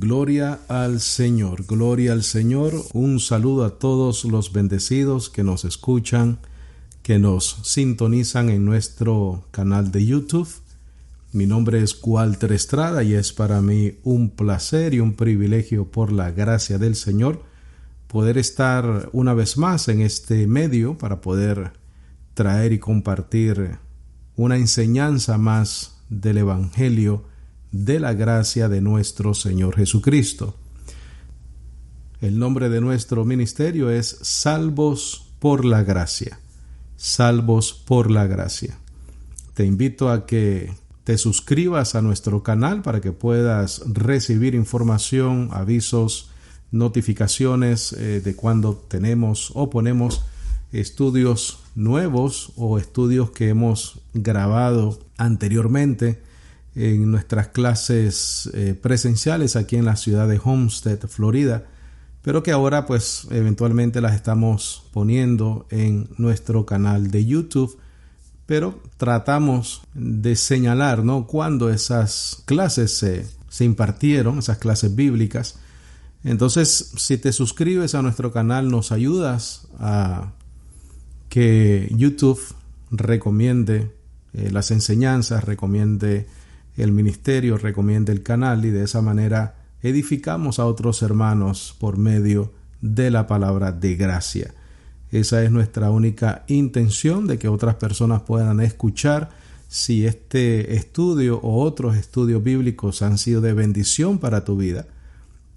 Gloria al Señor, gloria al Señor. Un saludo a todos los bendecidos que nos escuchan, que nos sintonizan en nuestro canal de YouTube. Mi nombre es Walter Estrada y es para mí un placer y un privilegio, por la gracia del Señor, poder estar una vez más en este medio para poder traer y compartir una enseñanza más del Evangelio de la gracia de nuestro Señor Jesucristo. El nombre de nuestro ministerio es Salvos por la Gracia. Salvos por la Gracia. Te invito a que te suscribas a nuestro canal para que puedas recibir información, avisos, notificaciones de cuando tenemos o ponemos estudios nuevos o estudios que hemos grabado anteriormente en nuestras clases presenciales aquí en la ciudad de Homestead, Florida, pero que ahora pues eventualmente las estamos poniendo en nuestro canal de YouTube, pero tratamos de señalar, ¿no?, cuándo esas clases se impartieron, esas clases bíblicas. Entonces, si te suscribes a nuestro canal, nos ayudas a que YouTube recomiende las enseñanzas, recomiende el ministerio, recomiende el canal, y de esa manera edificamos a otros hermanos por medio de la palabra de gracia. Esa es nuestra única intención, de que otras personas puedan escuchar. Si este estudio o otros estudios bíblicos han sido de bendición para tu vida,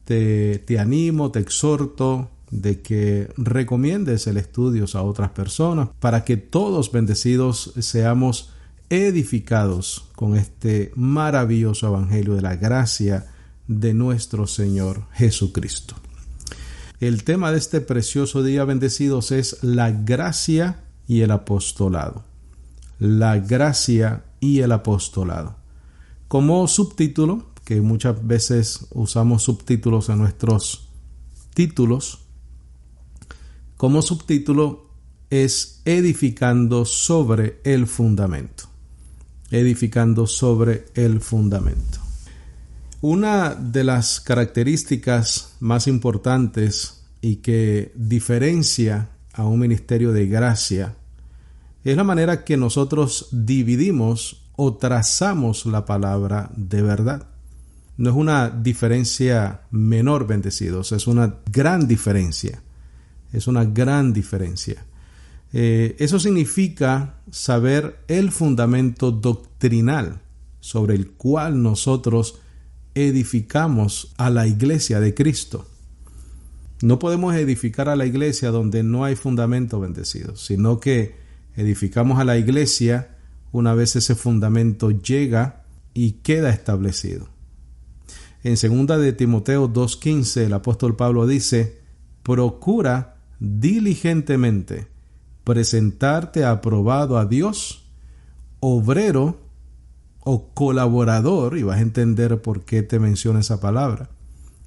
te animo, te exhorto de que recomiendes el estudio a otras personas para que todos bendecidos seamos edificados con este maravilloso evangelio de la gracia de nuestro Señor Jesucristo. El tema de este precioso día, bendecidos, es la gracia y el apostolado. La gracia y el apostolado. Como subtítulo, que muchas veces usamos subtítulos en nuestros títulos, como subtítulo es edificando sobre el fundamento. Edificando sobre el fundamento. Una de las características más importantes y que diferencia a un ministerio de gracia es la manera que nosotros dividimos o trazamos la palabra de verdad. No es una diferencia menor, bendecidos, es una gran diferencia. Es una gran diferencia. Eso significa saber el fundamento doctrinal sobre el cual nosotros edificamos a la iglesia de Cristo. No podemos edificar a la iglesia donde no hay fundamento, bendecidos, sino que edificamos a la iglesia una vez ese fundamento llega y queda establecido. En 2 de Timoteo 2:15, el apóstol Pablo dice: procura diligentemente presentarte aprobado a Dios, obrero o colaborador, y vas a entender por qué te menciono esa palabra,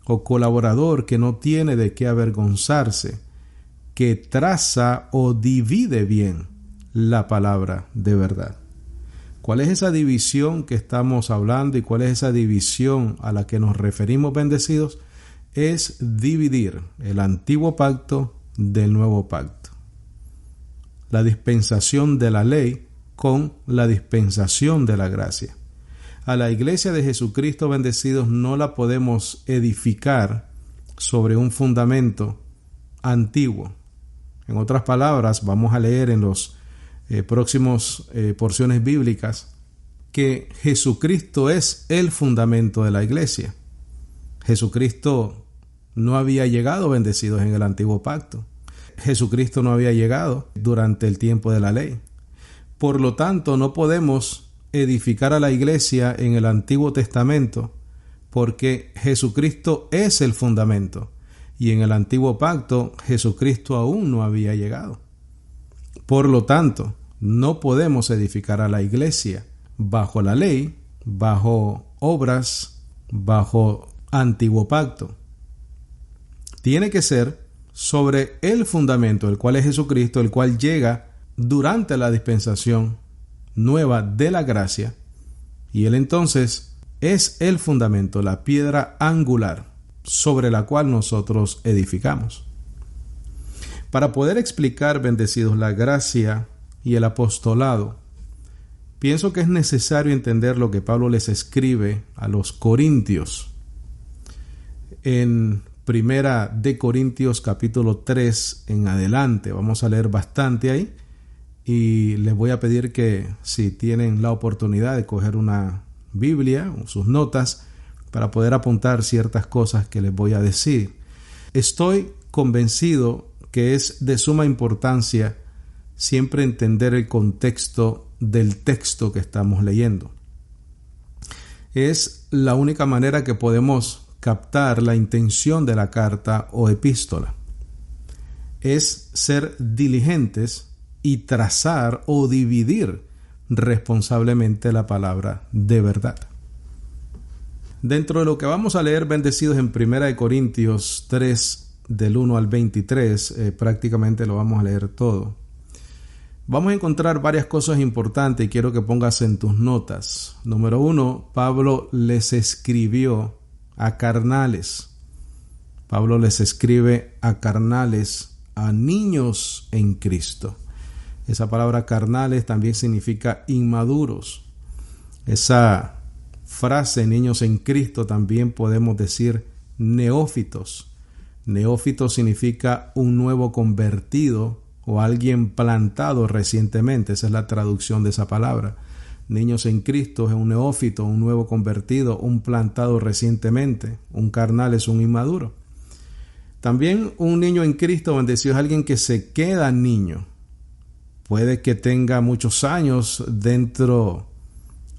o colaborador que no tiene de qué avergonzarse, que traza o divide bien la palabra de verdad. ¿Cuál es esa división que estamos hablando y cuál es esa división a la que nos referimos, bendecidos? Es dividir el antiguo pacto del nuevo pacto. La dispensación de la ley con la dispensación de la gracia. A la iglesia de Jesucristo, bendecidos, no la podemos edificar sobre un fundamento antiguo. En otras palabras, vamos a leer en los próximos porciones bíblicas que Jesucristo es el fundamento de la iglesia. Jesucristo no había llegado, bendecidos, en el antiguo pacto. Jesucristo no había llegado durante el tiempo de la ley. Por lo tanto, no podemos edificar a la iglesia en el Antiguo Testamento, porque Jesucristo es el fundamento, y en el antiguo pacto Jesucristo aún no había llegado. Por lo tanto, no podemos edificar a la iglesia bajo la ley, bajo obras, bajo antiguo pacto. Tiene que ser sobre el fundamento, el cual es Jesucristo, el cual llega durante la dispensación nueva de la gracia, y Él entonces es el fundamento, la piedra angular sobre la cual nosotros edificamos. Para poder explicar, bendecidos, la gracia y el apostolado, pienso que es necesario entender lo que Pablo les escribe a los corintios. En Primera de Corintios capítulo 3 en adelante, vamos a leer bastante ahí, y les voy a pedir que si tienen la oportunidad de coger una Biblia o sus notas para poder apuntar ciertas cosas que les voy a decir. Estoy convencido que es de suma importancia siempre entender el contexto del texto que estamos leyendo. Es la única manera que podemos captar la intención de la carta o epístola. Es ser diligentes y trazar o dividir responsablemente la palabra de verdad. Dentro de lo que vamos a leer, bendecidos, en 1 Corintios 3, del 1 al 23, prácticamente lo vamos a leer todo. Vamos a encontrar varias cosas importantes y quiero que pongas en tus notas. Número 1, Pablo les escribió a carnales. Pablo les escribe a carnales, a niños en Cristo. Esa palabra carnales también significa inmaduros. Esa frase niños en Cristo también podemos decir neófitos. Neófito significa un nuevo convertido o alguien plantado recientemente. Esa es la traducción de esa palabra. Niños en Cristo es un neófito, un nuevo convertido, un plantado recientemente. Un carnal es un inmaduro. También un niño en Cristo, bendecido, es alguien que se queda niño. Puede que tenga muchos años dentro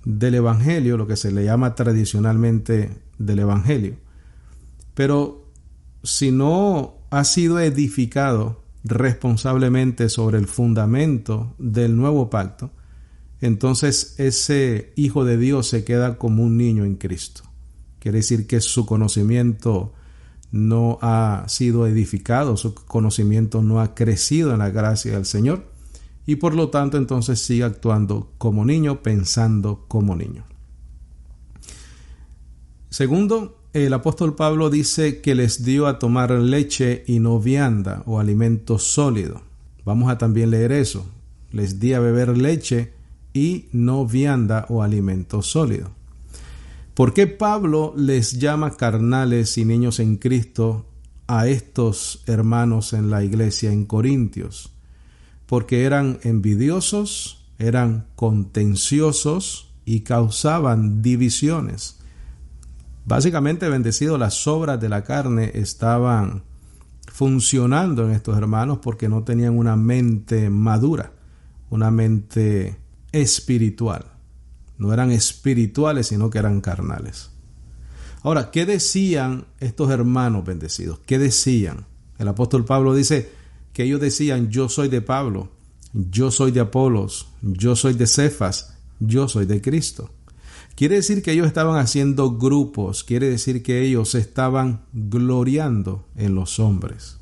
del Evangelio, lo que se le llama tradicionalmente del Evangelio. Pero si no ha sido edificado responsablemente sobre el fundamento del nuevo pacto, entonces ese hijo de Dios se queda como un niño en Cristo. Quiere decir que su conocimiento no ha sido edificado, su conocimiento no ha crecido en la gracia del Señor y por lo tanto entonces sigue actuando como niño, pensando como niño. Segundo, el apóstol Pablo dice que les dio a tomar leche y no vianda o alimento sólido. Vamos a también leer eso. Les di a beber leche y no vianda o alimento sólido. ¿Por qué Pablo les llama carnales y niños en Cristo a estos hermanos en la iglesia en Corintios? Porque eran envidiosos, eran contenciosos y causaban divisiones. Básicamente, bendecido, las obras de la carne estaban funcionando en estos hermanos porque no tenían una mente madura, una mente espiritual. No eran espirituales, sino que eran carnales. Ahora, ¿qué decían estos hermanos bendecidos? ¿Qué decían? El apóstol Pablo dice que ellos decían: yo soy de Pablo, yo soy de Apolos, yo soy de Cefas, yo soy de Cristo. Quiere decir que ellos estaban haciendo grupos, quiere decir que ellos estaban gloriando en los hombres.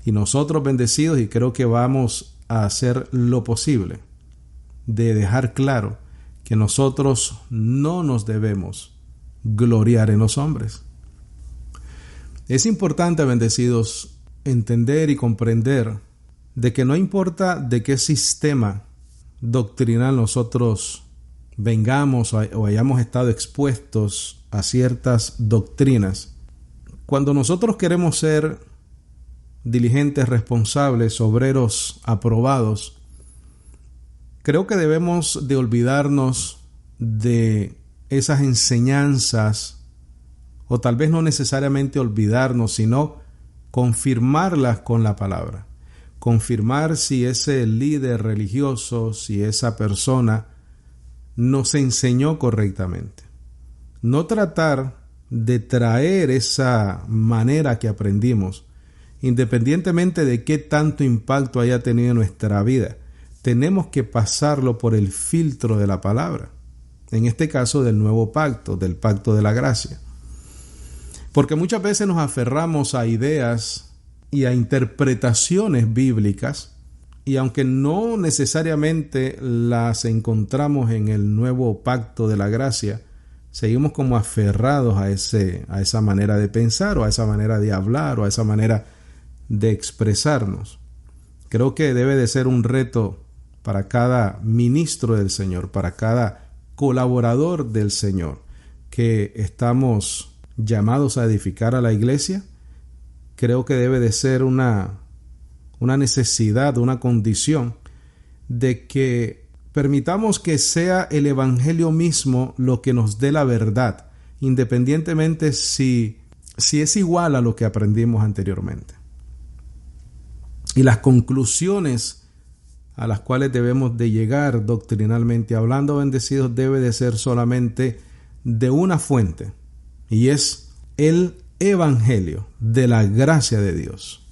Y nosotros, bendecidos, y creo que vamos a hacer lo posible de dejar claro que nosotros no nos debemos gloriar en los hombres. Es importante, bendecidos, entender y comprender de que no importa de qué sistema doctrinal nosotros vengamos o hayamos estado expuestos a ciertas doctrinas, cuando nosotros queremos ser diligentes, responsables, obreros aprobados, creo que debemos de olvidarnos de esas enseñanzas, o tal vez no necesariamente olvidarnos, sino confirmarlas con la palabra. Confirmar si ese líder religioso, si esa persona nos enseñó correctamente. No tratar de traer esa manera que aprendimos, independientemente de qué tanto impacto haya tenido en nuestra vida. Tenemos que pasarlo por el filtro de la palabra. En este caso, del nuevo pacto, del pacto de la gracia. Porque muchas veces nos aferramos a ideas y a interpretaciones bíblicas, y aunque no necesariamente las encontramos en el nuevo pacto de la gracia, seguimos como aferrados a esa manera de pensar o a esa manera de hablar o a esa manera de expresarnos. Creo que debe de ser un reto para cada ministro del Señor, para cada colaborador del Señor, que estamos llamados a edificar a la iglesia. Creo que debe de ser una necesidad, una condición de que permitamos que sea el Evangelio mismo lo que nos dé la verdad, independientemente si es igual a lo que aprendimos anteriormente. Y las conclusiones a las cuales debemos de llegar doctrinalmente hablando, bendecidos, debe de ser solamente de una fuente, y es el Evangelio de la gracia de Dios.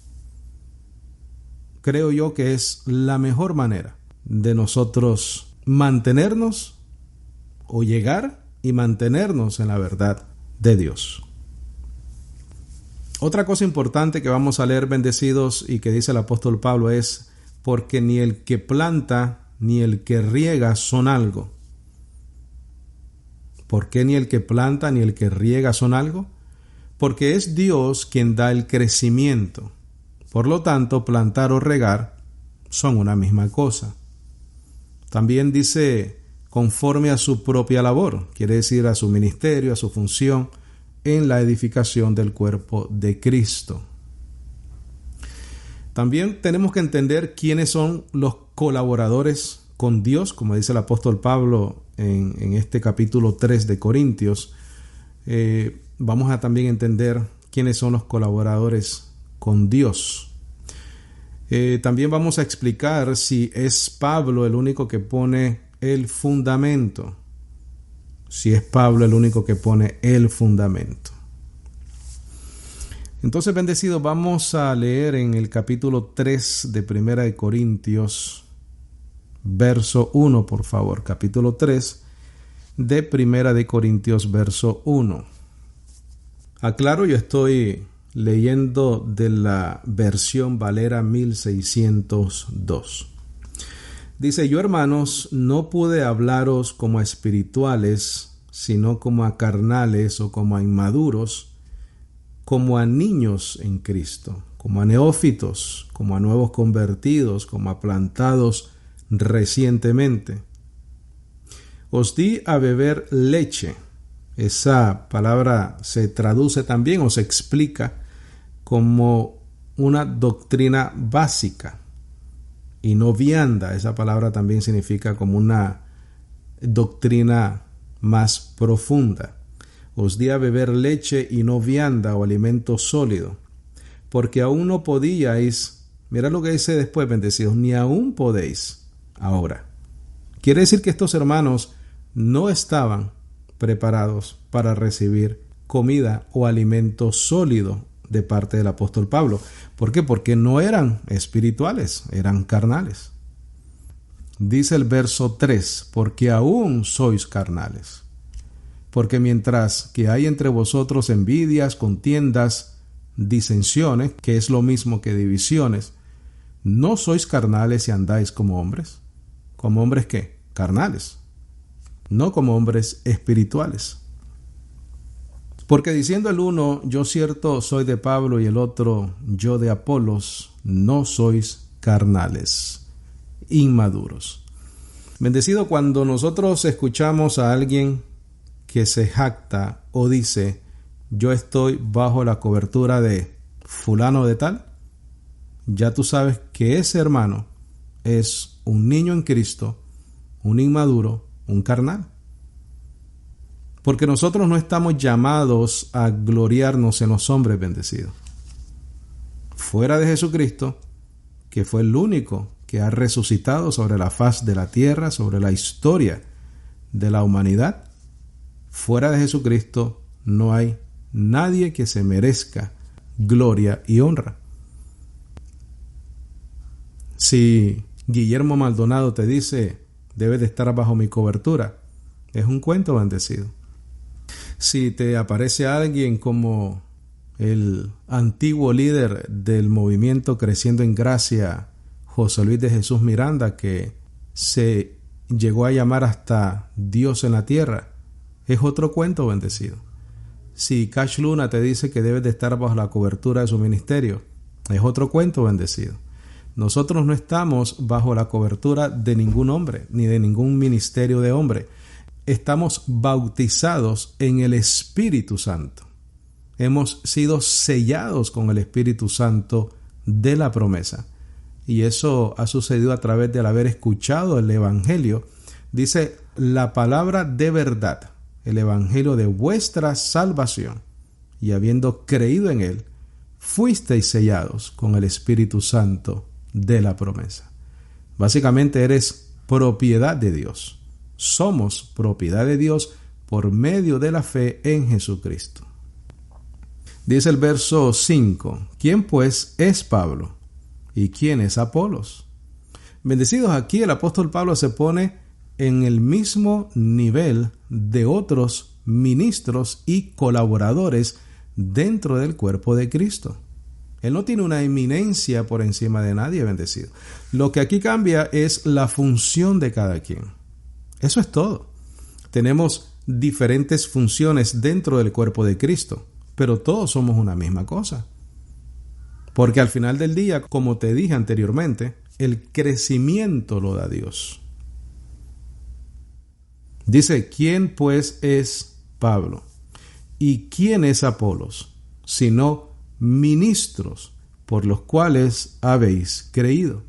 Creo yo que es la mejor manera de nosotros mantenernos o llegar y mantenernos en la verdad de Dios. Otra cosa importante que vamos a leer, bendecidos, y que dice el apóstol Pablo es: porque ni el que planta ni el que riega son algo. ¿Por qué ni el que planta ni el que riega son algo? Porque es Dios quien da el crecimiento. Por lo tanto, plantar o regar son una misma cosa. También dice conforme a su propia labor, quiere decir a su ministerio, a su función en la edificación del cuerpo de Cristo. También tenemos que entender quiénes son los colaboradores con Dios, como dice el apóstol Pablo en este capítulo 3 de Corintios. Vamos a también entender quiénes son los colaboradores con Dios. También vamos a explicar si es Pablo el único que pone el fundamento. Si es Pablo el único que pone el fundamento. Entonces, bendecidos, vamos a leer en el capítulo 3 de Primera de Corintios, verso 1, por favor. Capítulo 3 de Primera de Corintios, verso 1. Aclaro, yo estoy leyendo de la versión Valera 1602. Dice: yo, hermanos, no pude hablaros como a espirituales, sino como a carnales o como a inmaduros, como a niños en Cristo, como a neófitos, como a nuevos convertidos, como a plantados recientemente. Os di a beber leche. Esa palabra se traduce también o se explica como una doctrina básica, y no vianda. Esa palabra también significa como una doctrina más profunda. Os di a beber leche y no vianda o alimento sólido, porque aún no podíais, mira lo que dice después, bendecidos, ni aún podéis ahora. Quiere decir que estos hermanos no estaban preparados para recibir comida o alimento sólido de parte del apóstol Pablo. ¿Por qué? Porque no eran espirituales, eran carnales. Dice el verso 3, porque aún sois carnales. Porque mientras que hay entre vosotros envidias, contiendas, disensiones, que es lo mismo que divisiones, ¿no sois carnales y andáis como hombres? ¿Como hombres qué? Carnales. No como hombres espirituales. Porque diciendo el uno, yo cierto soy de Pablo, y el otro, yo de Apolos, no sois carnales, inmaduros. Bendecido, cuando nosotros escuchamos a alguien que se jacta o dice: yo estoy bajo la cobertura de fulano de tal, ya tú sabes que ese hermano es un niño en Cristo, un inmaduro, un carnal. Porque nosotros no estamos llamados a gloriarnos en los hombres, bendecidos. Fuera de Jesucristo, que fue el único que ha resucitado sobre la faz de la tierra, sobre la historia de la humanidad, fuera de Jesucristo no hay nadie que se merezca gloria y honra. Si Guillermo Maldonado te dice: debes de estar bajo mi cobertura, es un cuento, bendecido. Si te aparece alguien como el antiguo líder del movimiento Creciendo en Gracia, José Luis de Jesús Miranda, que se llegó a llamar hasta Dios en la tierra, es otro cuento, bendecido. Si Cash Luna te dice que debes de estar bajo la cobertura de su ministerio, es otro cuento, bendecido. Nosotros no estamos bajo la cobertura de ningún hombre, ni de ningún ministerio de hombre. Estamos bautizados en el Espíritu Santo. Hemos sido sellados con el Espíritu Santo de la promesa. Y eso ha sucedido a través de haber escuchado el Evangelio. Dice la palabra de verdad, el Evangelio de vuestra salvación. Y habiendo creído en él, fuisteis sellados con el Espíritu Santo de la promesa. Básicamente eres propiedad de Dios. Somos propiedad de Dios por medio de la fe en Jesucristo. Dice el verso 5, ¿quién pues es Pablo? ¿Y quién es Apolos? Bendecidos, aquí el apóstol Pablo se pone en el mismo nivel de otros ministros y colaboradores dentro del cuerpo de Cristo. Él no tiene una eminencia por encima de nadie, bendecido. Lo que aquí cambia es la función de cada quien. Eso es todo. Tenemos diferentes funciones dentro del cuerpo de Cristo, pero todos somos una misma cosa. Porque al final del día, como te dije anteriormente, el crecimiento lo da Dios. Dice, ¿quién pues es Pablo? ¿Y quién es Apolos? Sino ministros por los cuales habéis creído.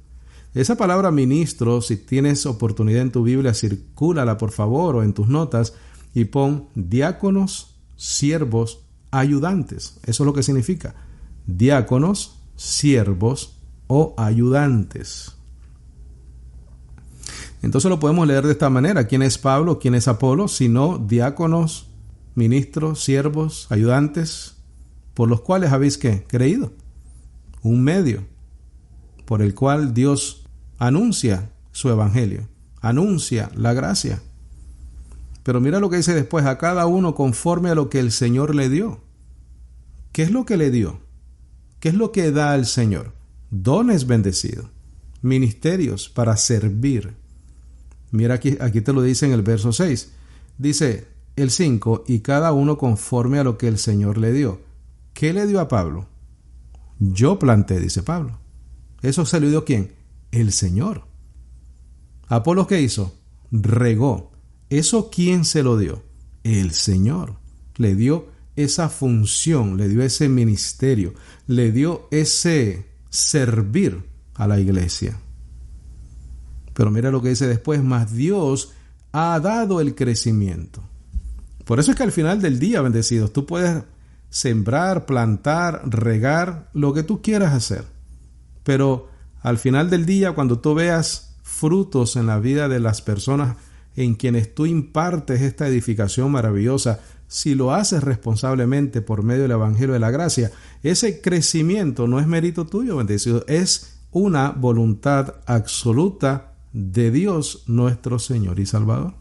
Esa palabra ministro, si tienes oportunidad en tu Biblia, circúlala por favor o en tus notas y pon diáconos, siervos, ayudantes. Eso es lo que significa. Diáconos, siervos o ayudantes. Entonces lo podemos leer de esta manera. ¿Quién es Pablo? ¿Quién es Apolos? Sino diáconos, ministros, siervos, ayudantes, por los cuales habéis ¿qué? Creído. Un medio por el cual Dios anuncia su evangelio, anuncia la gracia. Pero mira lo que dice después, a cada uno conforme a lo que el Señor le dio. ¿Qué es lo que le dio? ¿Qué es lo que da el Señor? Dones bendecidos, ministerios para servir. Mira aquí te lo dice en el verso 6. Dice el 5, y cada uno conforme a lo que el Señor le dio. ¿Qué le dio a Pablo? Yo planté, dice Pablo. ¿Eso se lo dio quién? El Señor. ¿Apolos qué hizo? Regó. ¿Eso quién se lo dio? El Señor. Le dio esa función, le dio ese ministerio, le dio ese servir a la iglesia. Pero mira lo que dice después, más Dios ha dado el crecimiento. Por eso es que al final del día, bendecidos, tú puedes sembrar, plantar, regar, lo que tú quieras hacer. Pero al final del día, cuando tú veas frutos en la vida de las personas en quienes tú impartes esta edificación maravillosa, si lo haces responsablemente por medio del Evangelio de la Gracia, ese crecimiento no es mérito tuyo, bendecido, es una voluntad absoluta de Dios nuestro Señor y Salvador.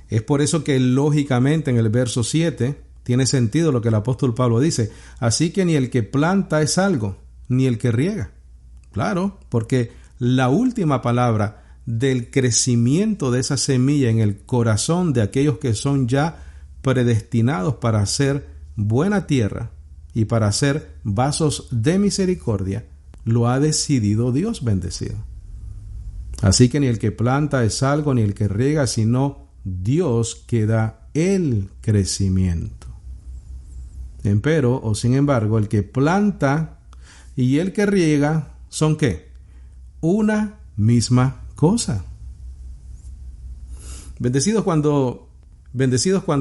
Es por eso que lógicamente en el verso 7 tiene sentido lo que el apóstol Pablo dice. Así que ni el que planta es algo, ni el que riega. Claro, porque la última palabra del crecimiento de esa semilla en el corazón de aquellos que son ya predestinados para hacer buena tierra y para hacer vasos de misericordia, lo ha decidido Dios bendecido. Así que ni el que planta es algo, ni el que riega, sino Dios que da el crecimiento. Empero, o sin embargo, el que planta y el que riega son ¿qué? Una misma cosa. Bendecidos cuando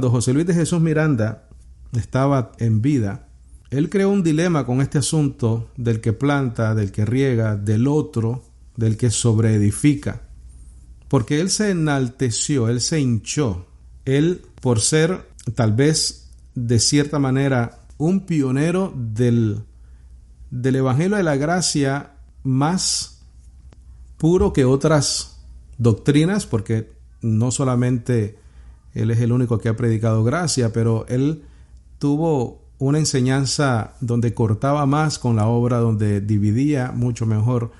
José Luis de Jesús Miranda estaba en vida, él creó un dilema con este asunto del que planta, del que riega, del otro, del que sobreedifica. Porque él se enalteció, él se hinchó. Él, por ser tal vez de cierta manera un pionero del Evangelio de la Gracia más puro que otras doctrinas, porque no solamente él es el único que ha predicado gracia, pero él tuvo una enseñanza donde cortaba más con la obra, donde dividía mucho mejor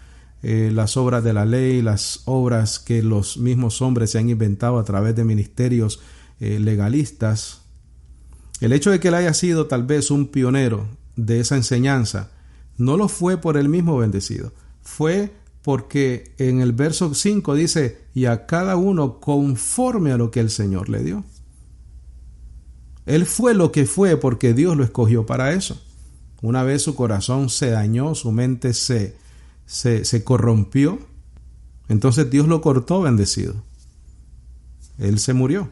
las obras de la ley, las obras que los mismos hombres se han inventado a través de ministerios legalistas. El hecho de que él haya sido tal vez un pionero de esa enseñanza no lo fue por él mismo bendecido, fue porque en el verso 5 dice: y a cada uno conforme a lo que el Señor le dio. Él fue lo que fue porque Dios lo escogió para eso. Una vez su corazón se dañó, su mente se corrompió, entonces Dios lo cortó bendecido. Él se murió.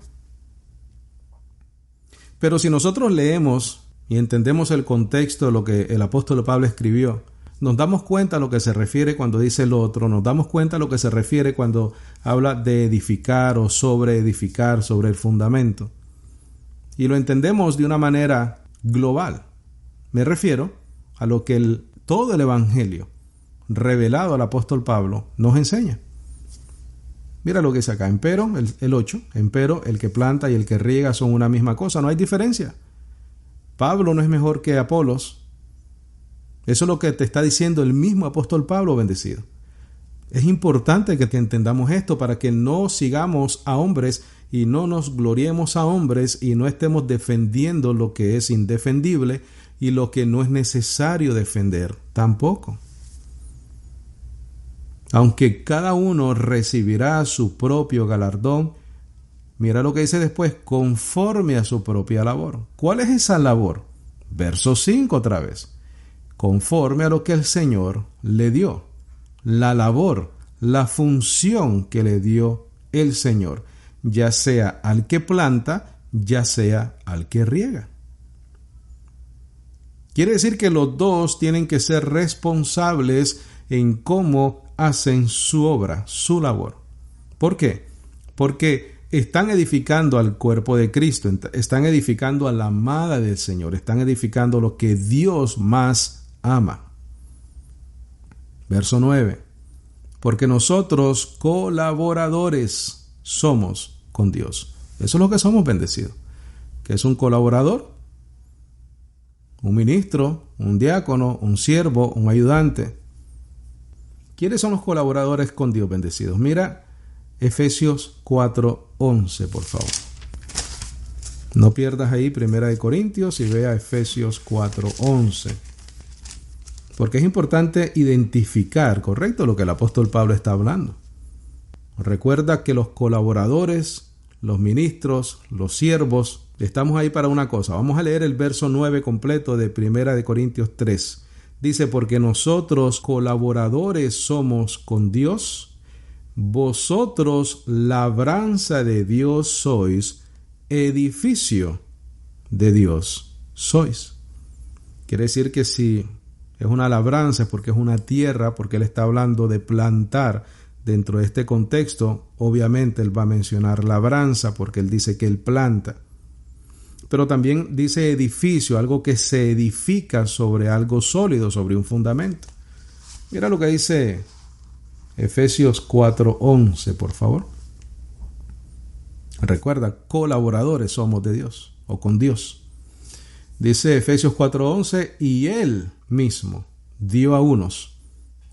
Pero si nosotros leemos y entendemos el contexto de lo que el apóstol Pablo escribió, nos damos cuenta a lo que se refiere cuando dice lo otro, nos damos cuenta a lo que se refiere cuando habla de edificar o sobre edificar sobre el fundamento. Y lo entendemos de una manera global. Me refiero a lo que todo el Evangelio revelado al apóstol Pablo nos enseña. Mira lo que dice acá, empero, el 8, empero el que planta y el que riega son una misma cosa, no hay diferencia. Pablo no es mejor que Apolos. Eso es lo que te está diciendo el mismo apóstol Pablo, bendecido. Es importante que entendamos esto para que no sigamos a hombres y no nos gloriemos a hombres y no estemos defendiendo lo que es indefendible y lo que no es necesario defender tampoco. Aunque cada uno recibirá su propio galardón, mira lo que dice después, conforme a su propia labor. ¿Cuál es esa labor? Verso 5 otra vez. Conforme a lo que el Señor le dio. La labor, la función que le dio el Señor, ya sea al que planta, ya sea al que riega. Quiere decir que los dos tienen que ser responsables en cómo hacen su obra, su labor. ¿Por qué? Porque están edificando al cuerpo de Cristo, están edificando a la amada del Señor, están edificando lo que Dios más ama. Verso 9. Porque nosotros colaboradores somos con Dios. Eso es lo que somos, bendecidos. ¿Qué es un colaborador? Un ministro, un diácono, un siervo, un ayudante. ¿Quiénes son los colaboradores con Dios, bendecidos? Mira Efesios 4:11, por favor. No pierdas ahí 1 Corintios y vea Efesios 4:11. Porque es importante identificar, correcto, lo que el apóstol Pablo está hablando. Recuerda que los colaboradores, los ministros, los siervos, estamos ahí para una cosa. Vamos a leer el verso 9 completo de 1 Corintios 3. Dice, porque nosotros colaboradores somos con Dios, vosotros labranza de Dios sois, edificio de Dios sois. Quiere decir que si es una labranza es porque es una tierra, porque él está hablando de plantar. Dentro de este contexto, obviamente él va a mencionar labranza porque él dice que él planta. Pero también dice edificio, algo que se edifica sobre algo sólido, sobre un fundamento. Mira lo que dice Efesios 4:11, por favor. Recuerda, colaboradores somos de Dios o con Dios. Dice Efesios 4:11, y él mismo dio a unos,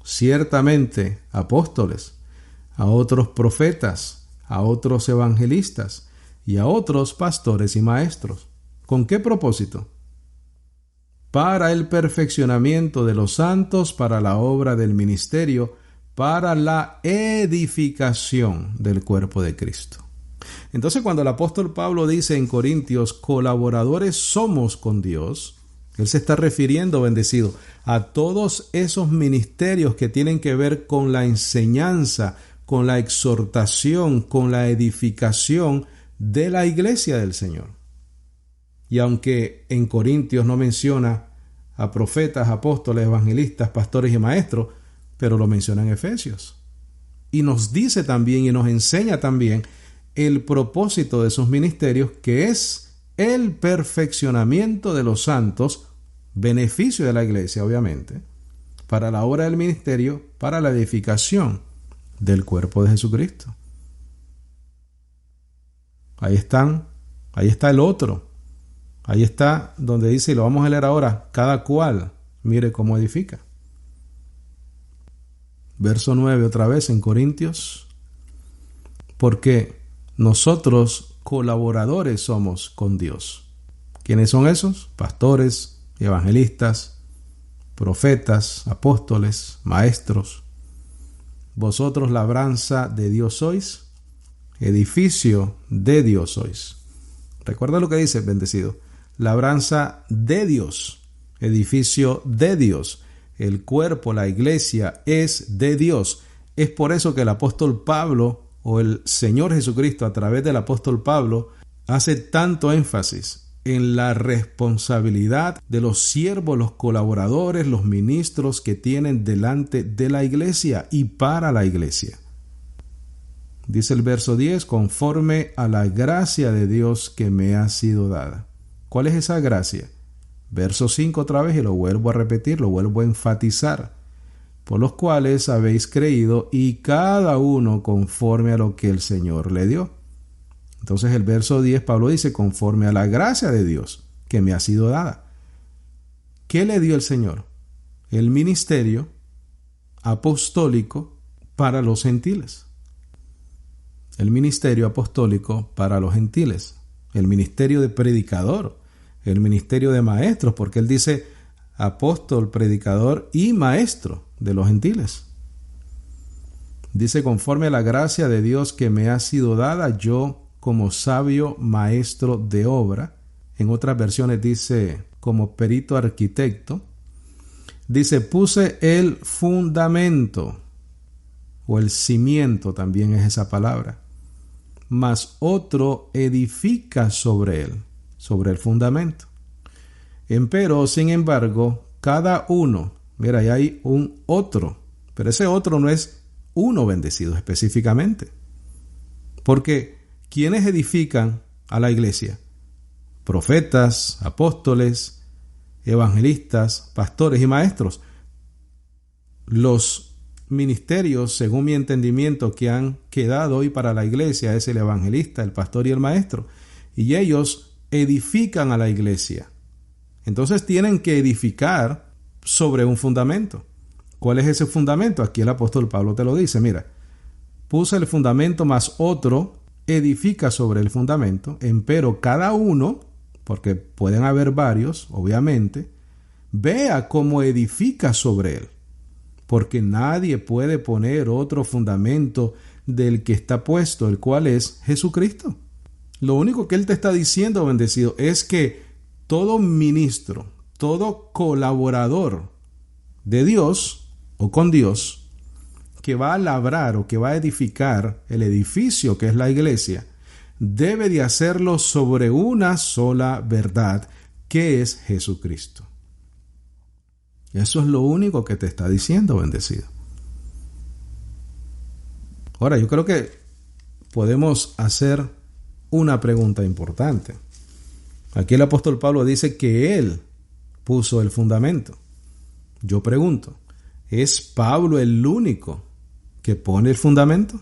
ciertamente apóstoles, a otros profetas, a otros evangelistas y a otros pastores y maestros. ¿Con qué propósito? Para el perfeccionamiento de los santos, para la obra del ministerio, para la edificación del cuerpo de Cristo. Entonces, cuando el apóstol Pablo dice en Corintios, colaboradores somos con Dios, él se está refiriendo, bendecido, a todos esos ministerios que tienen que ver con la enseñanza, con la exhortación, con la edificación de la iglesia del Señor. Y aunque en Corintios no menciona a profetas, apóstoles, evangelistas, pastores y maestros, pero lo menciona en Efesios. Y nos dice también y nos enseña también el propósito de esos ministerios, que es el perfeccionamiento de los santos, beneficio de la iglesia, obviamente, para la obra del ministerio, para la edificación del cuerpo de Jesucristo. Ahí está el otro. Ahí está donde dice, y lo vamos a leer ahora, cada cual mire cómo edifica. Verso 9 otra vez en Corintios. Porque nosotros colaboradores somos con Dios. ¿Quiénes son esos? Pastores, evangelistas, profetas, apóstoles, maestros. Vosotros labranza de Dios sois, edificio de Dios sois. Recuerda lo que dice, bendecido. Labranza de Dios, edificio de Dios. El cuerpo, la iglesia, es de Dios. Es por eso que el apóstol Pablo, o el Señor Jesucristo a través del apóstol Pablo, hace tanto énfasis en la responsabilidad de los siervos, los colaboradores, los ministros que tienen delante de la iglesia y para la iglesia. Dice el verso 10, conforme a la gracia de Dios que me ha sido dada. ¿Cuál es esa gracia? Verso 5 otra vez, y lo vuelvo a repetir, lo vuelvo a enfatizar. Por los cuales habéis creído, y cada uno conforme a lo que el Señor le dio. Entonces el verso 10, Pablo dice, conforme a la gracia de Dios que me ha sido dada. ¿Qué le dio el Señor? El ministerio apostólico para los gentiles. El ministerio apostólico para los gentiles. El ministerio de predicador. El ministerio de maestros, porque él dice apóstol, predicador y maestro de los gentiles. Dice, conforme a la gracia de Dios que me ha sido dada, yo como sabio maestro de obra. En otras versiones dice como perito arquitecto. Dice, puse el fundamento, o el cimiento también es esa palabra, mas otro edifica sobre él, sobre el fundamento. Empero, sin embargo, cada uno, mira, ahí hay un otro, pero ese otro no es uno, bendecido específicamente. Porque ¿quiénes edifican a la iglesia? Profetas, apóstoles, evangelistas, pastores y maestros. Los ministerios, según mi entendimiento, que han quedado hoy para la iglesia es el evangelista, el pastor y el maestro. Y ellos edifican a la iglesia. Entonces tienen que edificar sobre un fundamento. ¿Cuál es ese fundamento? Aquí el apóstol Pablo te lo dice. Mira, puse el fundamento, más otro edifica sobre el fundamento. Empero cada uno, porque pueden haber varios, obviamente, vea cómo edifica sobre él. Porque nadie puede poner otro fundamento del que está puesto, el cual es Jesucristo. Lo único que él te está diciendo, bendecido, es que todo ministro, todo colaborador de Dios o con Dios que va a labrar o que va a edificar el edificio que es la iglesia, debe de hacerlo sobre una sola verdad, que es Jesucristo. Eso es lo único que te está diciendo, bendecido. Ahora, yo creo que podemos hacer una pregunta importante. Aquí el apóstol Pablo dice que él puso el fundamento. Yo pregunto, ¿es Pablo el único que pone el fundamento?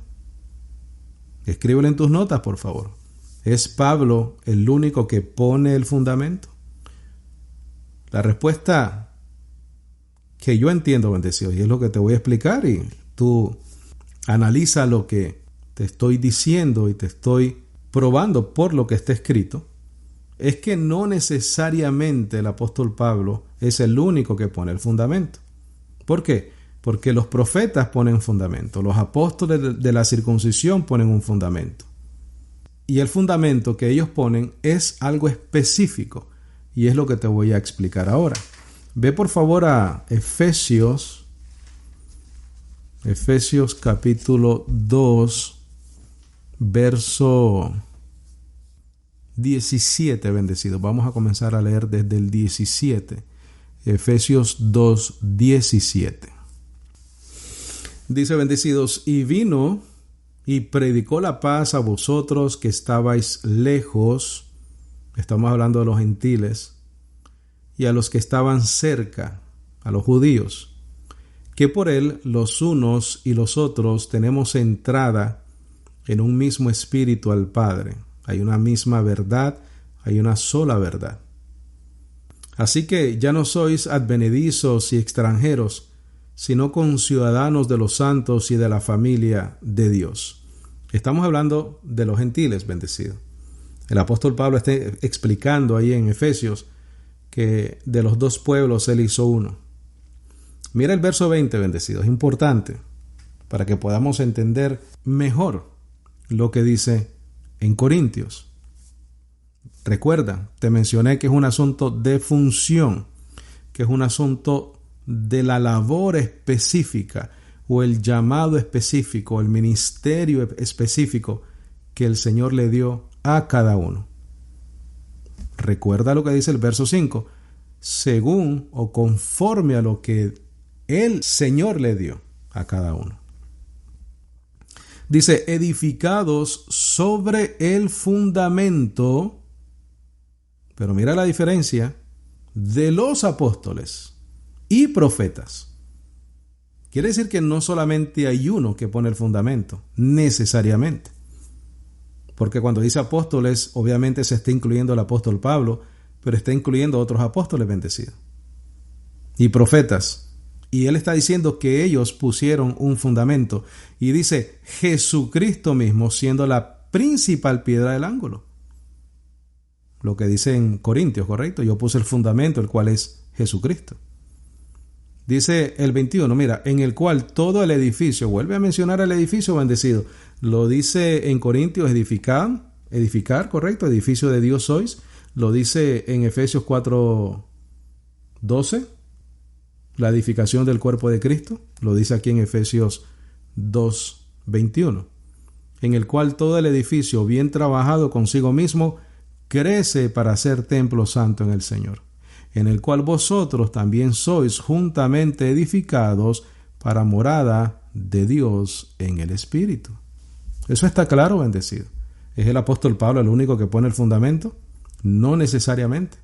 Escríbelo en tus notas, por favor. ¿Es Pablo el único que pone el fundamento? La respuesta que yo entiendo, bendecido, y es lo que te voy a explicar, y tú analiza lo que te estoy diciendo y te estoy probando por lo que está escrito, es que no necesariamente el apóstol Pablo es el único que pone el fundamento. ¿Por qué? Porque los profetas ponen fundamento, los apóstoles de la circuncisión ponen un fundamento. Y el fundamento que ellos ponen es algo específico, y es lo que te voy a explicar ahora. Ve por favor a Efesios capítulo 2, verso 17, bendecido. Vamos a comenzar a leer desde el 17. Efesios 2, 17. Dice, bendecidos, y vino y predicó la paz a vosotros que estabais lejos. Estamos hablando de los gentiles. Y a los que estaban cerca, a los judíos, que por él los unos y los otros tenemos entrada en un mismo espíritu al Padre. Hay una misma verdad, hay una sola verdad. Así que ya no sois advenedizos y extranjeros, sino conciudadanos de los santos y de la familia de Dios. Estamos hablando de los gentiles, bendecidos. El apóstol Pablo está explicando ahí en Efesios que de los dos pueblos él hizo uno. Mira el verso 20, bendecido. Es importante para que podamos entender mejor lo que dice en Corintios. Recuerda, te mencioné que es un asunto de función, que es un asunto de la labor específica o el llamado específico, el ministerio específico que el Señor le dio a cada uno. Recuerda lo que dice el verso 5, según o conforme a lo que el Señor le dio a cada uno. Dice, edificados sobre el fundamento, pero mira la diferencia, de los apóstoles y profetas. Quiere decir que no solamente hay uno que pone el fundamento, necesariamente. Porque cuando dice apóstoles, obviamente se está incluyendo el apóstol Pablo, pero está incluyendo a otros apóstoles bendecidos. Y profetas. Y él está diciendo que ellos pusieron un fundamento. Y dice Jesucristo mismo siendo la principal piedra del ángulo. Lo que dice en Corintios, ¿correcto? Yo puse el fundamento, el cual es Jesucristo. Dice el 21, mira, en el cual todo el edificio, vuelve a mencionar el edificio bendecido, lo dice en Corintios, edificar, ¿correcto? Edificio de Dios sois. Lo dice en Efesios 4:12, la edificación del cuerpo de Cristo. Lo dice aquí en Efesios 2:21, en el cual todo el edificio, bien trabajado consigo mismo, crece para ser templo santo en el Señor, en el cual vosotros también sois juntamente edificados para morada de Dios en el Espíritu. Eso está claro, bendecido. ¿Es el apóstol Pablo el único que pone el fundamento? No necesariamente,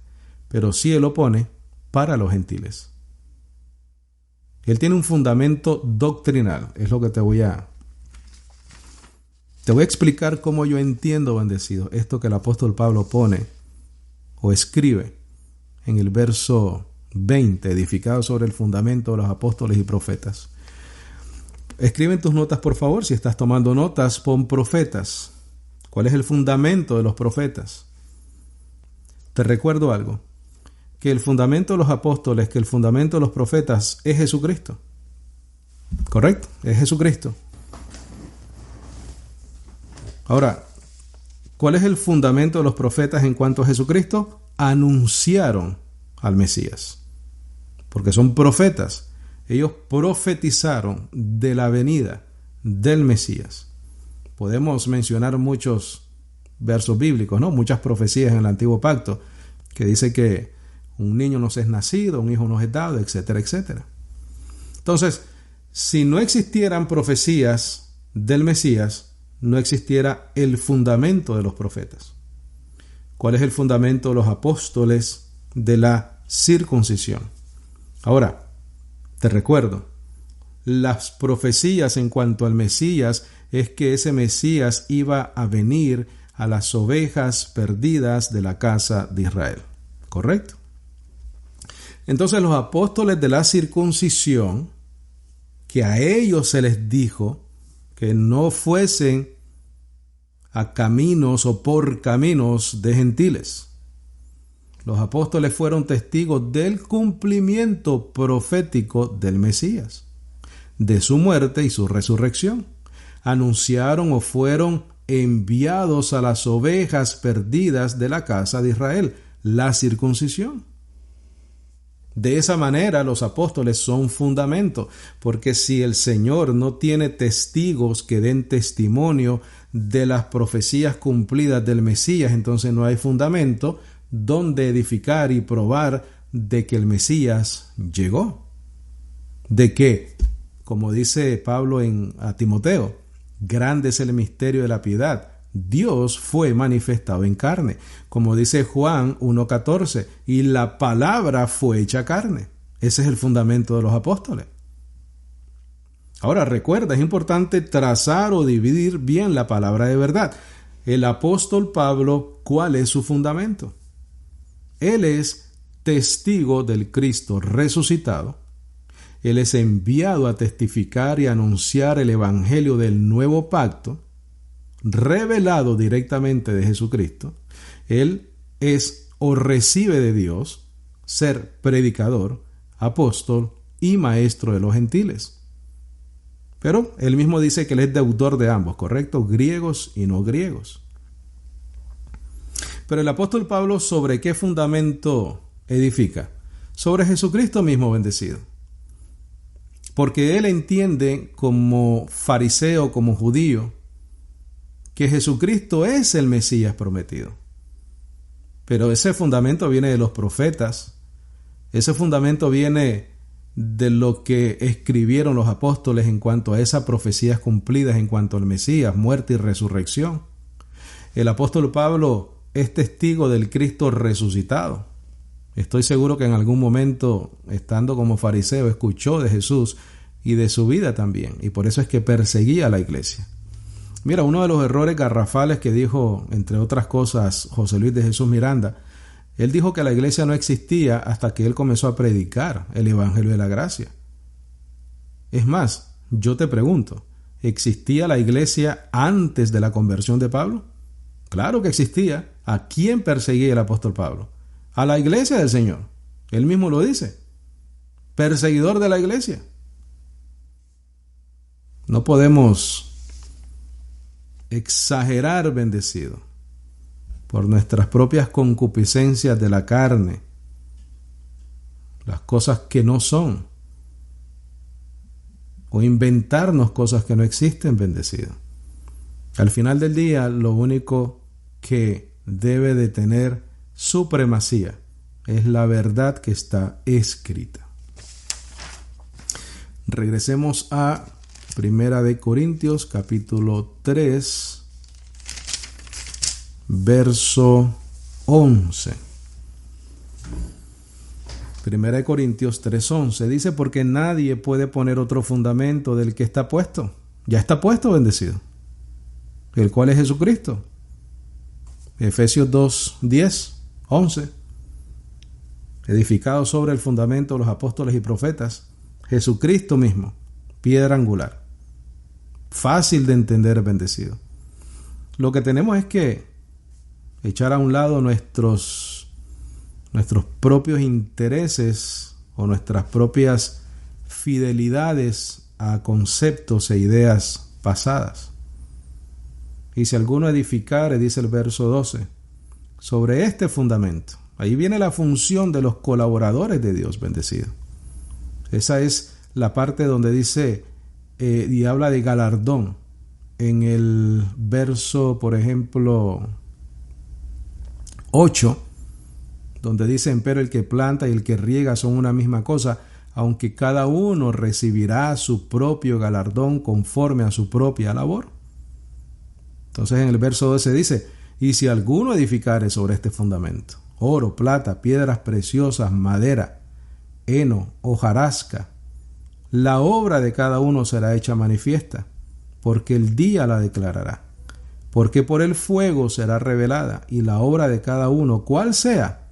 pero sí él lo pone para los gentiles. Él tiene un fundamento doctrinal, es lo que te voy a explicar cómo yo entiendo, bendecido, esto que el apóstol Pablo pone o escribe en el verso 20, edificado sobre el fundamento de los apóstoles y profetas. Escribe en tus notas, por favor. Si estás tomando notas, pon profetas. ¿Cuál es el fundamento de los profetas? Te recuerdo algo, que el fundamento de los apóstoles, que el fundamento de los profetas es Jesucristo. ¿Correcto? Es Jesucristo. Ahora, ¿cuál es el fundamento de los profetas en cuanto a Jesucristo? Anunciaron al Mesías, porque son profetas. Ellos profetizaron de la venida del Mesías. Podemos mencionar muchos versos bíblicos, ¿no? Muchas profecías en el Antiguo Pacto que dice que un niño nos es nacido, un hijo nos es dado, etcétera, etcétera. Entonces, si no existieran profecías del Mesías, no existiera el fundamento de los profetas. ¿Cuál es el fundamento de los apóstoles de la circuncisión? Ahora, te recuerdo, las profecías en cuanto al Mesías es que ese Mesías iba a venir a las ovejas perdidas de la casa de Israel. ¿Correcto? Entonces los apóstoles de la circuncisión, que a ellos se les dijo que no fuesen a caminos o por caminos de gentiles. Los apóstoles fueron testigos del cumplimiento profético del Mesías, de su muerte y su resurrección. Anunciaron o fueron enviados a las ovejas perdidas de la casa de Israel, la circuncisión. De esa manera los apóstoles son fundamento, porque si el Señor no tiene testigos que den testimonio de las profecías cumplidas del Mesías, entonces no hay fundamento donde edificar y probar de que el Mesías llegó. De que, como dice Pablo a Timoteo, grande es el misterio de la piedad. Dios fue manifestado en carne, como dice Juan 1:14, y la palabra fue hecha carne. Ese es el fundamento de los apóstoles. Ahora recuerda, es importante trazar o dividir bien la palabra de verdad. El apóstol Pablo, ¿cuál es su fundamento? Él es testigo del Cristo resucitado Él es enviado a testificar y anunciar el evangelio del nuevo pacto, revelado directamente de Jesucristo. Él es o recibe de Dios ser predicador, apóstol y maestro de los gentiles. Pero él mismo dice que él es deudor de ambos, ¿correcto? Griegos y no griegos. Pero el apóstol Pablo, ¿sobre qué fundamento edifica? Sobre Jesucristo mismo bendecido. Porque él entiende como fariseo, como judío, que Jesucristo es el Mesías prometido. Pero ese fundamento viene de los profetas. Ese fundamento viene de lo que escribieron los apóstoles en cuanto a esas profecías cumplidas en cuanto al Mesías, muerte y resurrección. El apóstol Pablo es testigo del Cristo resucitado. Estoy seguro que en algún momento, estando como fariseo, escuchó de Jesús y de su vida también, y por eso es que perseguía a la iglesia. Mira, uno de los errores garrafales que dijo, entre otras cosas, José Luis de Jesús Miranda, él dijo que la iglesia no existía hasta que él comenzó a predicar el evangelio de la gracia. Es más, yo te pregunto, ¿existía la iglesia antes de la conversión de Pablo? Claro que existía. ¿A quién perseguía el apóstol Pablo? A la iglesia del Señor. Él mismo lo dice. Perseguidor de la iglesia. No podemos exagerar, bendecido, por nuestras propias concupiscencias de la carne, las cosas que no son, o inventarnos cosas que no existen, bendecido. Al final del día, lo único que debe de tener supremacía es la verdad que está escrita. Regresemos a Primera de Corintios, capítulo 3, verso 11. Primera de Corintios 3:11 dice: porque nadie puede poner otro fundamento del que está puesto. Ya está puesto, bendecido, el cual es Jesucristo. Efesios 2:10, 11. Edificado sobre el fundamento de los apóstoles y profetas, Jesucristo mismo, piedra angular. Fácil de entender, bendecido. Lo que tenemos es que echar a un lado nuestros propios intereses o nuestras propias fidelidades a conceptos e ideas pasadas. Y si alguno edificare, dice el verso 12, sobre este fundamento. Ahí viene la función de los colaboradores de Dios, bendecido. Esa es la parte donde dice y habla de galardón. En el verso, por ejemplo, 8, donde dice: pero el que planta y el que riega son una misma cosa, aunque cada uno recibirá su propio galardón conforme a su propia labor. Entonces en el verso 12 dice: y si alguno edificare sobre este fundamento, oro, plata, piedras preciosas, madera, heno, hojarasca, la obra de cada uno será hecha manifiesta, porque el día la declarará. Porque por el fuego será revelada, y la obra de cada uno, cual sea,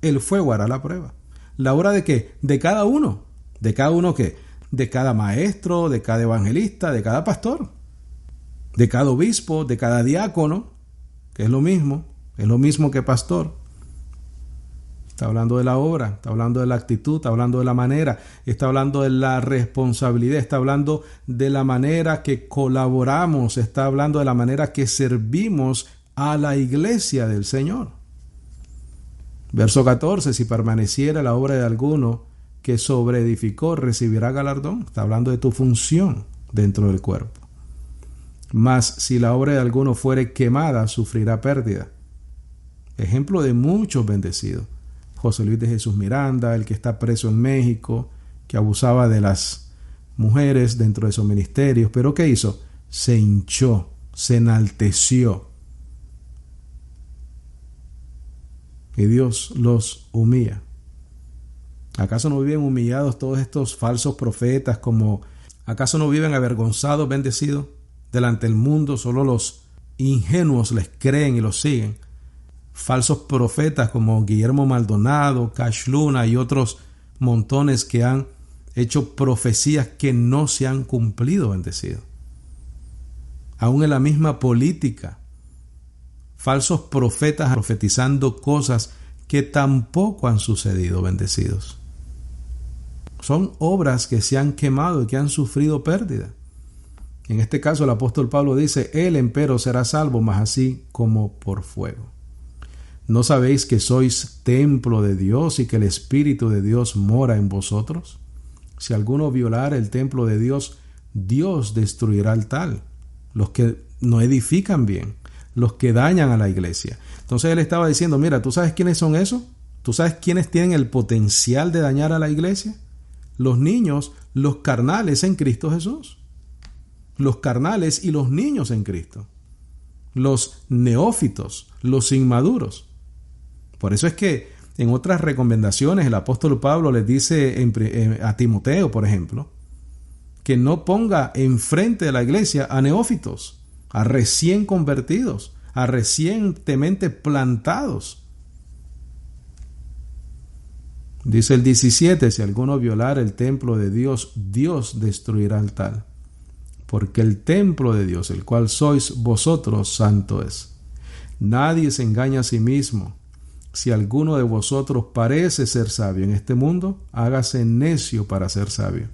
el fuego hará la prueba. ¿La obra de qué? De cada uno. ¿De cada uno qué? De cada maestro, de cada evangelista, de cada pastor, de cada obispo, de cada diácono, que es lo mismo que pastor. Está hablando de la obra, está hablando de la actitud, está hablando de la manera, está hablando de la responsabilidad, está hablando de la manera que colaboramos, está hablando de la manera que servimos a la iglesia del Señor. Verso 14: si permaneciera la obra de alguno que sobreedificó, recibirá galardón. Está hablando de tu función dentro del cuerpo. Mas si la obra de alguno fuere quemada, sufrirá pérdida. Ejemplo de muchos bendecidos. José Luis de Jesús Miranda, el que está preso en México, que abusaba de las mujeres dentro de sus ministerios. ¿Pero qué hizo? Se hinchó, se enalteció. Y Dios los humilla. ¿Acaso no viven humillados todos estos falsos profetas? ¿Acaso no viven avergonzados, bendecidos? Delante del mundo solo los ingenuos les creen y los siguen. Falsos profetas como Guillermo Maldonado, Cash Luna y otros montones que han hecho profecías que no se han cumplido, bendecido. Aún en la misma política, falsos profetas profetizando cosas que tampoco han sucedido, bendecidos. Son obras que se han quemado y que han sufrido pérdida. En este caso el apóstol Pablo dice: él empero será salvo, mas así como por fuego. ¿No sabéis que sois templo de Dios y que el Espíritu de Dios mora en vosotros? Si alguno violara el templo de Dios, Dios destruirá al tal. Los que no edifican bien, los que dañan a la iglesia. Entonces él estaba diciendo: mira, ¿tú sabes quiénes son esos? ¿Tú sabes quiénes tienen el potencial de dañar a la iglesia? Los niños, los carnales en Cristo Jesús. Los carnales y los niños en Cristo. Los neófitos, los inmaduros. Por eso es que en otras recomendaciones el apóstol Pablo les dice a Timoteo, por ejemplo, que no ponga enfrente de la iglesia a neófitos, a recién convertidos, a recientemente plantados. Dice el 17: si alguno violara el templo de Dios, Dios destruirá al tal. Porque el templo de Dios, el cual sois vosotros, santo es. Nadie se engaña a sí mismo. Si alguno de vosotros parece ser sabio en este mundo, hágase necio para ser sabio.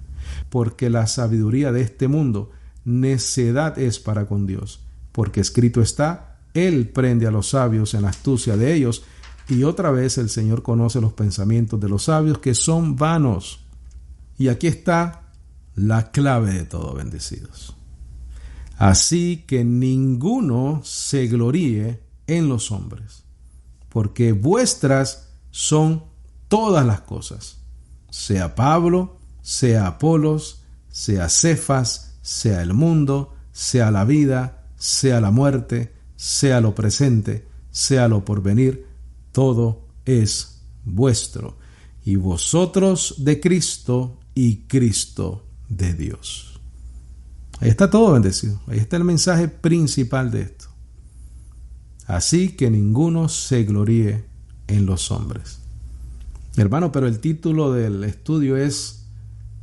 Porque la sabiduría de este mundo, necedad es para con Dios. Porque escrito está: Él prende a los sabios en la astucia de ellos. Y otra vez el Señor conoce los pensamientos de los sabios, que son vanos. Y aquí está la clave de todo, bendecidos. Así que ninguno se gloríe en los hombres, porque vuestras son todas las cosas, sea Pablo, sea Apolos, sea Cefas, sea el mundo, sea la vida, sea la muerte, sea lo presente, sea lo porvenir, todo es vuestro, y vosotros de Cristo y Cristo de Dios. Ahí está todo, bendecido. Ahí está el mensaje principal de esto. Así que ninguno se gloríe en los hombres. Hermano, pero el título del estudio es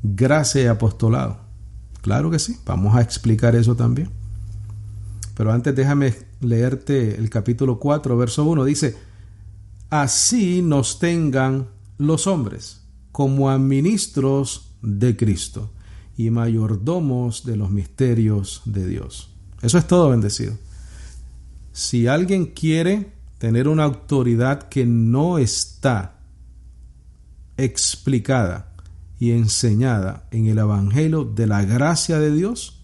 Gracia y Apostolado. Claro que sí, vamos a explicar eso también. Pero antes déjame leerte el capítulo 4, verso 1. Dice: así nos tengan los hombres como a ministros de Cristo y mayordomos de los misterios de Dios. Eso es todo, bendecido. Si alguien quiere tener una autoridad que no está explicada y enseñada en el Evangelio de la gracia de Dios,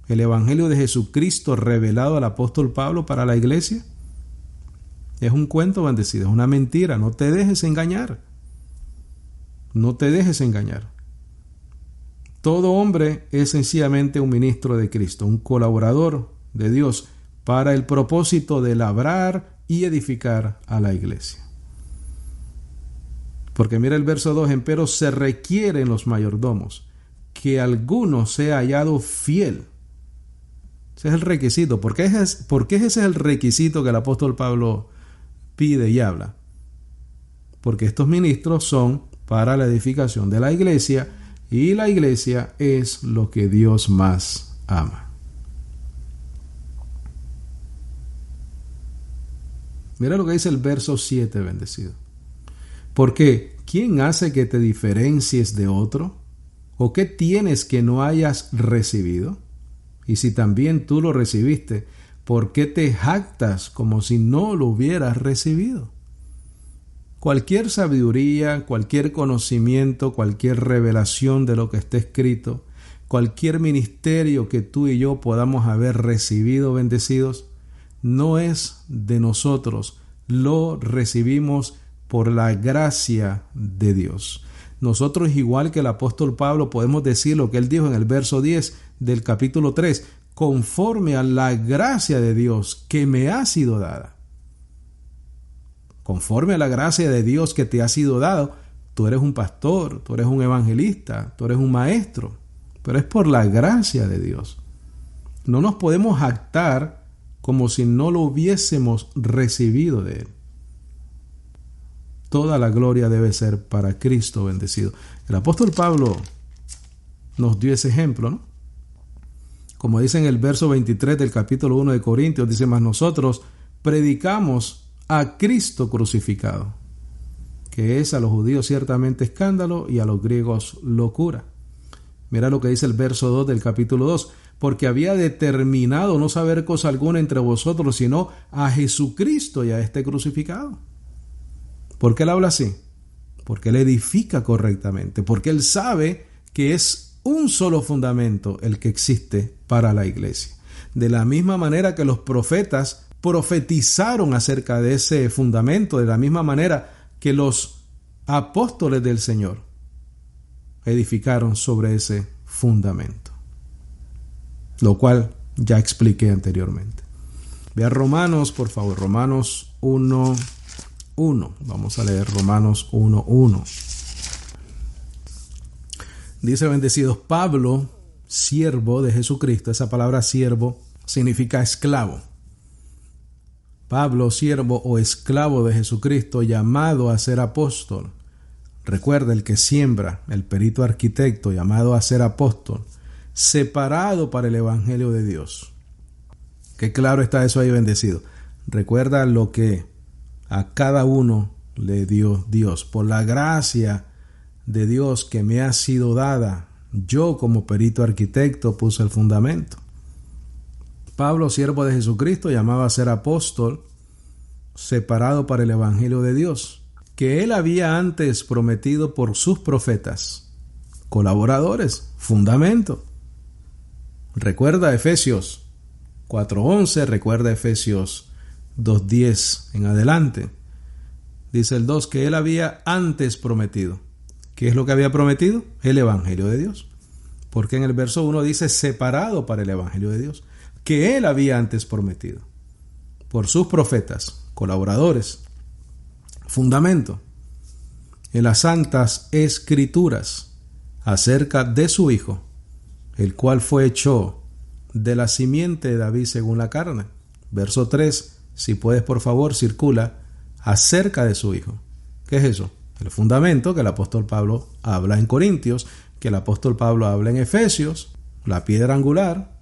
el Evangelio de Jesucristo revelado al apóstol Pablo para la iglesia, es un cuento, bendecido, es una mentira. No te dejes engañar. No te dejes engañar. Todo hombre es sencillamente un ministro de Cristo, un colaborador de Dios para el propósito de labrar y edificar a la iglesia. Porque mira el verso 2: empero se requieren los mayordomos, que alguno sea hallado fiel. Ese es el requisito. ¿Por qué ese es el requisito que el apóstol Pablo pide y habla? Porque estos ministros son para la edificación de la iglesia, y la iglesia es lo que Dios más ama. Mira lo que dice el verso 7, bendecido. Porque ¿quién hace que te diferencies de otro? ¿O qué tienes que no hayas recibido? Y si también tú lo recibiste, ¿por qué te jactas como si no lo hubieras recibido? Cualquier sabiduría, cualquier conocimiento, cualquier revelación de lo que está escrito, cualquier ministerio que tú y yo podamos haber recibido, bendecidos, no es de nosotros, lo recibimos por la gracia de Dios. Nosotros, igual que el apóstol Pablo, podemos decir lo que él dijo en el verso 10 del capítulo 3, conforme a la gracia de Dios que me ha sido dada. Conforme a la gracia de Dios que te ha sido dado, tú eres un pastor, tú eres un evangelista, tú eres un maestro, pero es por la gracia de Dios. No nos podemos jactar como si no lo hubiésemos recibido de Él. Toda la gloria debe ser para Cristo bendecido. El apóstol Pablo nos dio ese ejemplo, ¿no? Como dice en el verso 23 del capítulo 1 de Corintios, dice: mas nosotros predicamos a Cristo crucificado, que es a los judíos ciertamente escándalo y a los griegos locura. Mira lo que dice el verso 2 del capítulo 2: porque había determinado no saber cosa alguna entre vosotros, sino a Jesucristo y a este crucificado. ¿Por qué él habla así? Porque él edifica correctamente, porque él sabe que es un solo fundamento el que existe para la iglesia. De la misma manera que los profetas profetizaron acerca de ese fundamento, de la misma manera que los apóstoles del Señor edificaron sobre ese fundamento, lo cual ya expliqué anteriormente. Vea Romanos, por favor, Romanos 1:1. Vamos a leer Romanos 1:1. Dice: bendecidos, Pablo, siervo de Jesucristo. Esa palabra siervo significa esclavo. Pablo, siervo o esclavo de Jesucristo, llamado a ser apóstol. Recuerda, el que siembra, el perito arquitecto, llamado a ser apóstol, separado para el evangelio de Dios. Qué claro está eso ahí, bendecido. Recuerda lo que a cada uno le dio Dios. Por la gracia de Dios que me ha sido dada, yo como perito arquitecto puse el fundamento. Pablo, siervo de Jesucristo, llamado a ser apóstol, separado para el evangelio de Dios, que él había antes prometido por sus profetas, colaboradores, fundamento. Recuerda Efesios 4:11, recuerda Efesios 2:10 en adelante. Dice el 2 que él había antes prometido. ¿Qué es lo que había prometido? El evangelio de Dios. Porque en el verso 1 dice separado para el evangelio de Dios, que él había antes prometido por sus profetas, colaboradores, fundamento en las santas escrituras acerca de su Hijo, el cual fue hecho de la simiente de David según la carne. Verso 3, si puedes por favor circula, acerca de su Hijo. ¿Qué es eso? El fundamento que el apóstol Pablo habla en Corintios, que el apóstol Pablo habla en Efesios, la piedra angular.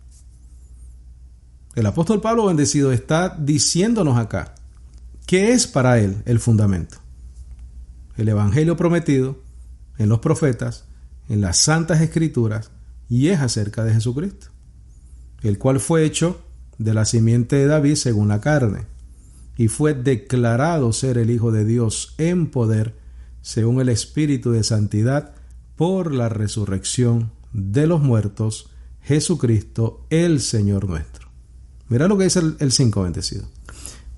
El apóstol Pablo, bendecido, está diciéndonos acá ¿qué es para él el fundamento? El evangelio prometido en los profetas, en las santas escrituras, y es acerca de Jesucristo, el cual fue hecho de la simiente de David según la carne, y fue declarado ser el Hijo de Dios en poder, según el Espíritu de santidad, por la resurrección de los muertos, Jesucristo el Señor nuestro. Mira lo que dice el 5, bendecido.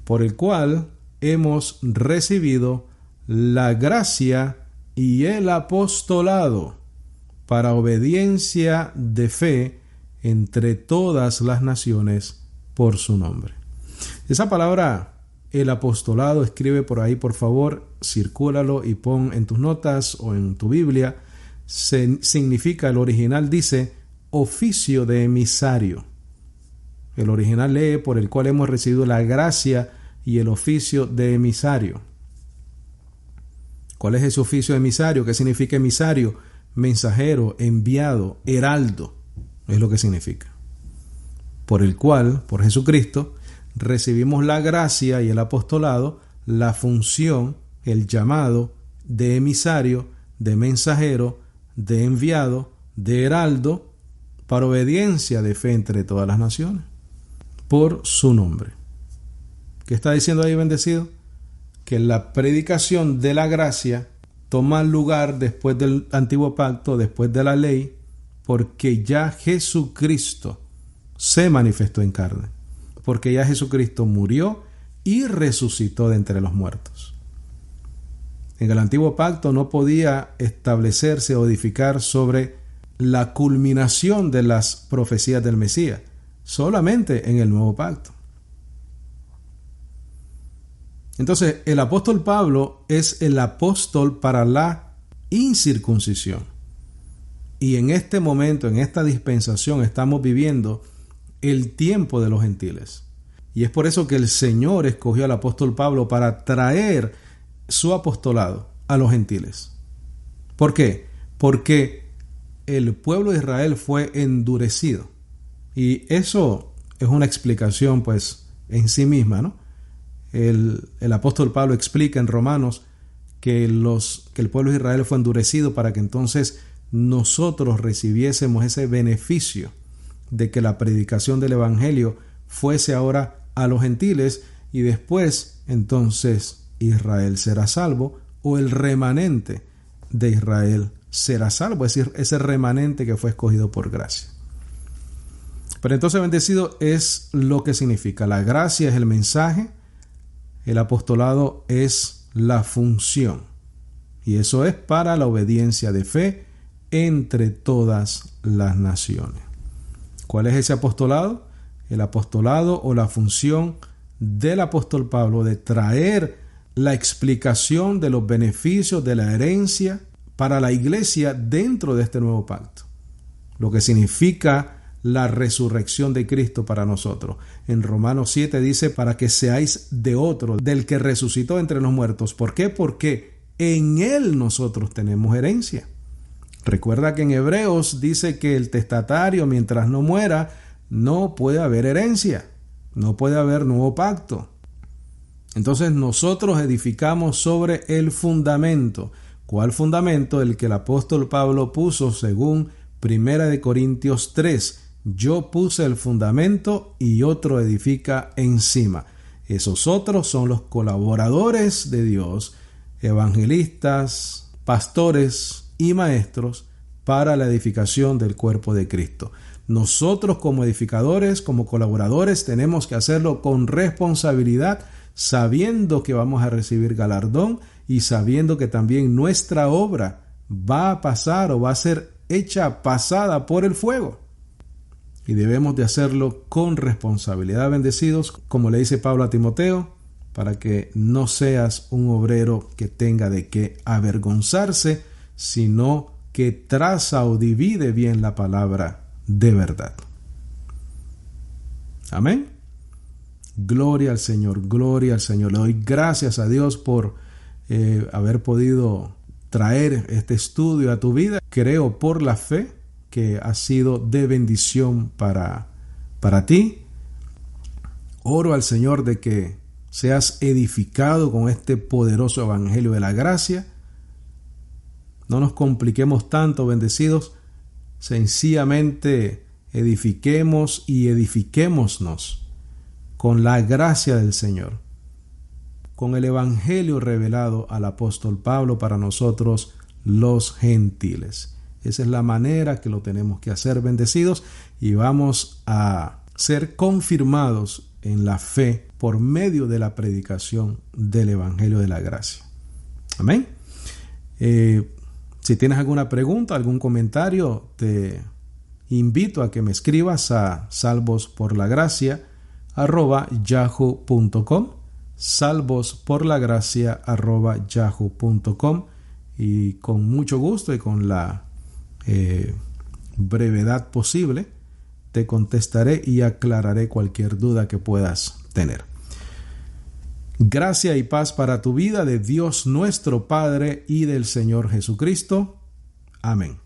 Por el cual hemos recibido la gracia y el apostolado para obediencia de fe entre todas las naciones por su nombre. Esa palabra, el apostolado, escribe por ahí, por favor, circúlalo y pon en tus notas o en tu Biblia. Significa, el original dice, oficio de emisario. El original lee, por el cual hemos recibido la gracia y el oficio de emisario. ¿Cuál es ese oficio de emisario? ¿Qué significa emisario? Mensajero, enviado, heraldo, es lo que significa. Por el cual, por Jesucristo, recibimos la gracia y el apostolado, la función, el llamado de emisario, de mensajero, de enviado, de heraldo, para obediencia de fe entre todas las naciones, por su nombre. ¿Qué está diciendo ahí, bendecido? Que la predicación de la gracia toma lugar después del antiguo pacto, después de la ley, porque ya Jesucristo se manifestó en carne, porque ya Jesucristo murió y resucitó de entre los muertos. En el antiguo pacto no podía establecerse o edificar sobre la culminación de las profecías del Mesías, solamente en el nuevo pacto. Entonces, el apóstol Pablo es el apóstol para la incircuncisión. Y en este momento, en esta dispensación, estamos viviendo el tiempo de los gentiles. Y es por eso que el Señor escogió al apóstol Pablo para traer su apostolado a los gentiles. ¿Por qué? Porque el pueblo de Israel fue endurecido. Y eso es una explicación, pues, en sí misma, ¿no? El apóstol Pablo explica en Romanos que el pueblo de Israel fue endurecido para que entonces nosotros recibiésemos ese beneficio de que la predicación del evangelio fuese ahora a los gentiles, y después entonces Israel será salvo, o el remanente de Israel será salvo, es decir, ese remanente que fue escogido por gracia. Pero entonces bendecido es lo que significa. La gracia es el mensaje, el apostolado es la función, y eso es para la obediencia de fe entre todas las naciones. ¿Cuál es ese apostolado? El apostolado o la función del apóstol Pablo de traer la explicación de los beneficios de la herencia para la iglesia dentro de este nuevo pacto, lo que significa la resurrección de Cristo para nosotros. En Romanos 7 dice, para que seáis de otro, del que resucitó entre los muertos. ¿Por qué? Porque en él nosotros tenemos herencia. Recuerda que en Hebreos dice que el testatario, mientras no muera, no puede haber herencia, no puede haber nuevo pacto. Entonces nosotros edificamos sobre el fundamento. ¿Cuál fundamento? El que el apóstol Pablo puso según 1 Corintios 3. Yo puse el fundamento y otro edifica encima. Esos otros son los colaboradores de Dios, evangelistas, pastores y maestros para la edificación del cuerpo de Cristo. Nosotros como edificadores, como colaboradores, tenemos que hacerlo con responsabilidad, sabiendo que vamos a recibir galardón y sabiendo que también nuestra obra va a pasar o va a ser hecha pasada por el fuego. Y debemos de hacerlo con responsabilidad, bendecidos, como le dice Pablo a Timoteo, para que no seas un obrero que tenga de qué avergonzarse, sino que traza o divide bien la palabra de verdad. Amén. Gloria al Señor, gloria al Señor. Le doy gracias a Dios por haber podido traer este estudio a tu vida. Creo por la fe que ha sido de bendición para ti. Oro al Señor de que seas edificado con este poderoso evangelio de la gracia. No nos compliquemos tanto, bendecidos. Sencillamente edifiquemos y edifiquémonos con la gracia del Señor, con el evangelio revelado al apóstol Pablo para nosotros los gentiles. Esa es la manera que lo tenemos que hacer, bendecidos, y vamos a ser confirmados en la fe por medio de la predicación del evangelio de la gracia. Amén. Si tienes alguna pregunta, algún comentario, te invito a que me escribas a salvosporlagracia@yahoo.com, salvosporlagracia@yahoo.com, y con mucho gusto y con la brevedad posible te contestaré y aclararé cualquier duda que puedas tener. Gracia y paz para tu vida de Dios nuestro Padre y del Señor Jesucristo. Amén.